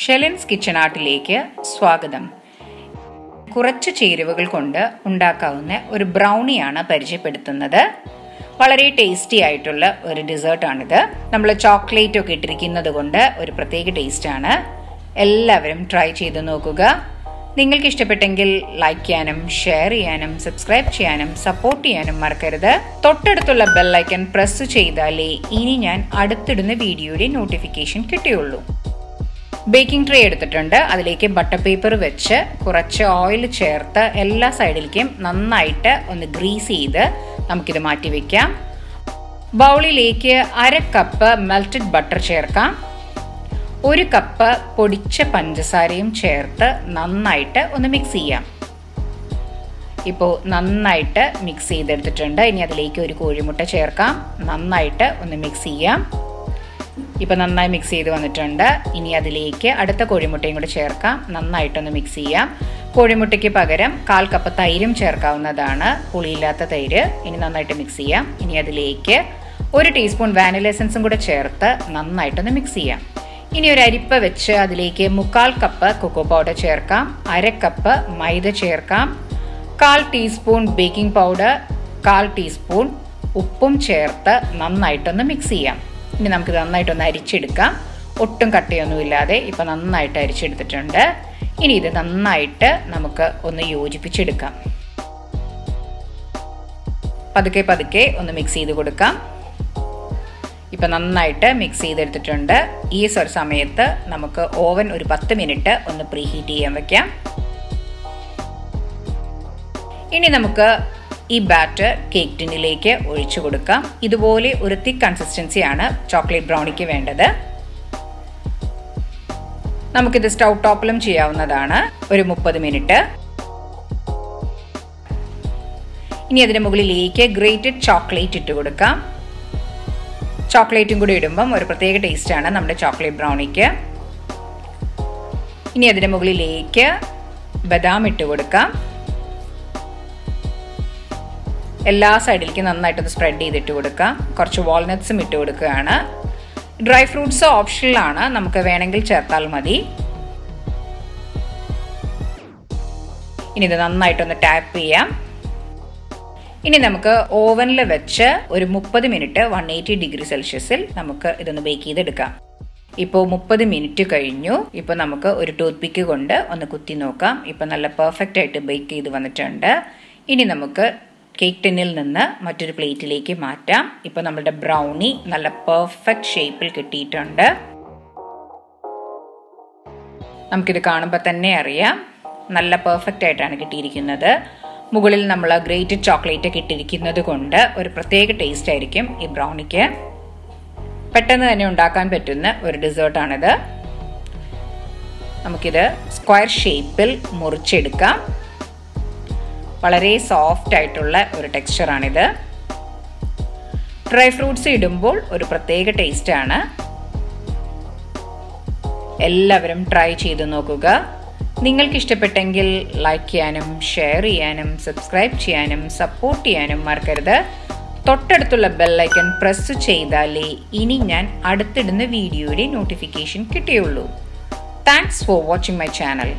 Shalin's Kitchen Artലേക്ക് സ്വാഗതം. കുറച്ച് ചേരുവകൾ കൊണ്ട് ഉണ്ടാക്കാവുന്ന ഒരു ബ്രൗണിയാണ് പരിചയപ്പെടുത്തുന്നത്. വളരെ ടേസ്റ്റി ആയിട്ടുള്ള ഒരു ഡെസേർട്ടാണിത്. നമ്മൾ ചോക്ലേറ്റ് ഒക്കെ ഇട്ടിരിക്കുന്നത് കൊണ്ട് ഒരു പ്രത്യേക ടേസ്റ്റാണ്. എല്ലാവരും ട്രൈ ചെയ്ത് നോക്കുക. നിങ്ങൾക്ക് ഇഷ്ടപ്പെട്ടെങ്കിൽ ലൈക്ക് ചെയ്യാനും ഷെയർ ചെയ്യാനും സബ്സ്ക്രൈബ് ചെയ്യാനും സപ്പോർട്ട് ചെയ്യാനും മറക്കരുത്. തൊട്ടടുത്തുള്ള ബെൽ ഐക്കൺ പ്രസ് ചെയ്താലേ ഇനി ഞാൻ അടുത്തിടുന്ന വീഡിയോയുടെ നോട്ടിഫിക്കേഷൻ കിട്ടുകയുള്ളൂ. ബേക്കിംഗ് ട്രേ എടുത്തിട്ടുണ്ട്. അതിലേക്ക് ബട്ടർ പേപ്പർ വെച്ച് കുറച്ച് ഓയിൽ ചേർത്ത് എല്ലാ സൈഡിലേക്കും നന്നായിട്ട് ഒന്ന് ഗ്രീസ് ചെയ്ത് നമുക്കിത് മാറ്റി വയ്ക്കാം. ബൗളിലേക്ക് 1/2 കപ്പ് മെൽറ്റഡ് ബട്ടർ ചേർക്കാം. 1 കപ്പ് പൊടിച്ച പഞ്ചസാരയും ചേർത്ത് നന്നായിട്ട് ഒന്ന് മിക്സ് ചെയ്യാം. ഇപ്പോൾ നന്നായിട്ട് മിക്സ് ചെയ്തെടുത്തിട്ടുണ്ട്. ഇനി അതിലേക്ക് ഒരു കോഴിമുട്ട ചേർക്കാം. നന്നായിട്ട് ഒന്ന് മിക്സ് ചെയ്യാം. ഇപ്പോൾ നന്നായി മിക്സ് ചെയ്ത് വന്നിട്ടുണ്ട്. ഇനി അതിലേക്ക് അടുത്ത കോഴിമുട്ടയും കൂടി ചേർക്കാം. നന്നായിട്ടൊന്ന് മിക്സ് ചെയ്യാം. കോഴിമുട്ടയ്ക്ക് പകരം 1/4 കപ്പ് തൈരും ചേർക്കാവുന്നതാണ്, പുളിയില്ലാത്ത തൈര്. ഇനി നന്നായിട്ട് മിക്സ് ചെയ്യാം. ഇനി അതിലേക്ക് 1 ടീസ്പൂൺ വാനില എസൻസും കൂടെ ചേർത്ത് നന്നായിട്ടൊന്ന് മിക്സ് ചെയ്യാം. ഇനി ഒരു അരിപ്പ വെച്ച് അതിലേക്ക് 1/4 കപ്പ് കൊക്കോ പൗഡർ ചേർക്കാം. 1/2 കപ്പ് മൈദ ചേർക്കാം. 1/4 ടീസ്പൂൺ ബേക്കിംഗ് പൗഡർ, 1/4 ടീസ്പൂൺ ഉപ്പും ചേർത്ത് നന്നായിട്ടൊന്ന് മിക്സ് ചെയ്യാം. ഇനി നമുക്കിത് നന്നായിട്ടൊന്ന് അരിച്ചെടുക്കാം. ഒട്ടും കട്ടയൊന്നുമില്ലാതെ ഇപ്പോൾ നന്നായിട്ട് അരിച്ചെടുത്തിട്ടുണ്ട്. ഇനി ഇത് നന്നായിട്ട് നമുക്ക് ഒന്ന് യോജിപ്പിച്ചെടുക്കാം. പതുക്കെ പതുക്കെ ഒന്ന് മിക്സ് ചെയ്ത് കൊടുക്കാം. ഇപ്പം നന്നായിട്ട് മിക്സ് ചെയ്തെടുത്തിട്ടുണ്ട്. ഈ സമയത്ത് നമുക്ക് ഓവൻ ഒരു 10 മിനിറ്റ് ഒന്ന് പ്രീ ഹീറ്റ് ചെയ്യാൻ വയ്ക്കാം. ഇനി നമുക്ക് ഈ ബാറ്റർ കേക്ക് ടിന്നിലേക്ക് ഒഴിച്ചു കൊടുക്കാം. ഇതുപോലെ ഒരു തിക്ക് കൺസിസ്റ്റൻസിയാണ് ചോക്ലേറ്റ് ബ്രൗണിക്ക് വേണ്ടത്. നമുക്കിത് സ്റ്റൗ ടോപ്പിലും ചെയ്യാവുന്നതാണ്. ഒരു 30 മിനിറ്റ്. ഇനി അതിന് മുകളിലേക്ക് ഗ്രേറ്റഡ് ചോക്ലേറ്റ് ഇട്ട് കൊടുക്കാം. ചോക്ലേറ്റും കൂടി ഇടുമ്പം ഒരു പ്രത്യേക ടേസ്റ്റാണ് നമ്മുടെ ചോക്ലേറ്റ് ബ്രൗണിക്ക്. ഇനി അതിന് മുകളിലേക്ക് ബദാം ഇട്ട് കൊടുക്കാം. എല്ലാ സൈഡിലേക്കും നന്നായിട്ടൊന്ന് സ്പ്രെഡ് ചെയ്തിട്ട് കൊടുക്കാം. കുറച്ച് വാൾനട്ട്സും ഇട്ട് കൊടുക്കുകയാണ്. ഡ്രൈ ഫ്രൂട്ട്സ് ഓപ്ഷണലാണ്, നമുക്ക് വേണമെങ്കിൽ ചേർത്താൽ മതി. ഇനി ഇത് നന്നായിട്ടൊന്ന് ടാപ്പ് ചെയ്യാം. ഇനി നമുക്ക് ഓവനിൽ വെച്ച് ഒരു 30 മിനിറ്റ് 180 ഡിഗ്രി സെൽഷ്യസിൽ നമുക്ക് ഇതൊന്ന് ബേക്ക് ചെയ്തെടുക്കാം. ഇപ്പോൾ 30 മിനിറ്റ് കഴിഞ്ഞു. ഇപ്പോൾ നമുക്ക് ഒരു ടൂത്ത് പിക്ക് കൊണ്ട് ഒന്ന് കുത്തി നോക്കാം. ഇപ്പോൾ നല്ല പെർഫെക്റ്റ് ആയിട്ട് ബേക്ക് ചെയ്ത് വന്നിട്ടുണ്ട്. ഇനി നമുക്ക് കേക്ക് ടിന്നിൽ നിന്ന് മറ്റൊരു പ്ലേറ്റിലേക്ക് മാറ്റാം. ഇപ്പോൾ നമ്മുടെ ബ്രൗണി നല്ല പെർഫെക്റ്റ് ഷേപ്പിൽ കിട്ടിയിട്ടുണ്ട്. നമുക്കിത് കാണുമ്പോൾ തന്നെ അറിയാം നല്ല പെർഫെക്റ്റ് ആയിട്ടാണ് കിട്ടിയിരിക്കുന്നത്. മുകളിൽ നമ്മൾ ഗ്രേറ്റഡ് ചോക്ലേറ്റ് ഒക്കെ ഇട്ടിരിക്കുന്നത് കൊണ്ട് ഒരു പ്രത്യേക ടേസ്റ്റ് ആയിരിക്കും ഈ ബ്രൗണിക്ക്. പെട്ടെന്ന് തന്നെ ഉണ്ടാക്കാൻ പറ്റുന്ന ഒരു ഡെസേർട്ടാണിത്. നമുക്കിത് സ്ക്വയർ ഷേപ്പിൽ മുറിച്ചെടുക്കാം. വളരെ സോഫ്റ്റ് ആയിട്ടുള്ള ഒരു ടെക്സ്ചറാണിത്. ഡ്രൈ ഫ്രൂട്ട്സ് ഇടുമ്പോൾ ഒരു പ്രത്യേക ടേസ്റ്റാണ്. എല്ലാവരും ട്രൈ ചെയ്ത് നോക്കുക. നിങ്ങൾക്ക് ഇഷ്ടപ്പെട്ടെങ്കിൽ ലൈക്ക് ചെയ്യാനും ഷെയർ ചെയ്യാനും സബ്സ്ക്രൈബ് ചെയ്യാനും സപ്പോർട്ട് ചെയ്യാനും മറക്കരുത്. തൊട്ടടുത്തുള്ള ബെൽ ഐക്കൺ പ്രസ് ചെയ്താലേ ഇനി ഞാൻ അടുത്തിടുന്ന വീഡിയോയുടെ നോട്ടിഫിക്കേഷൻ കിട്ടുകയുള്ളൂ. Thanks for watching my channel.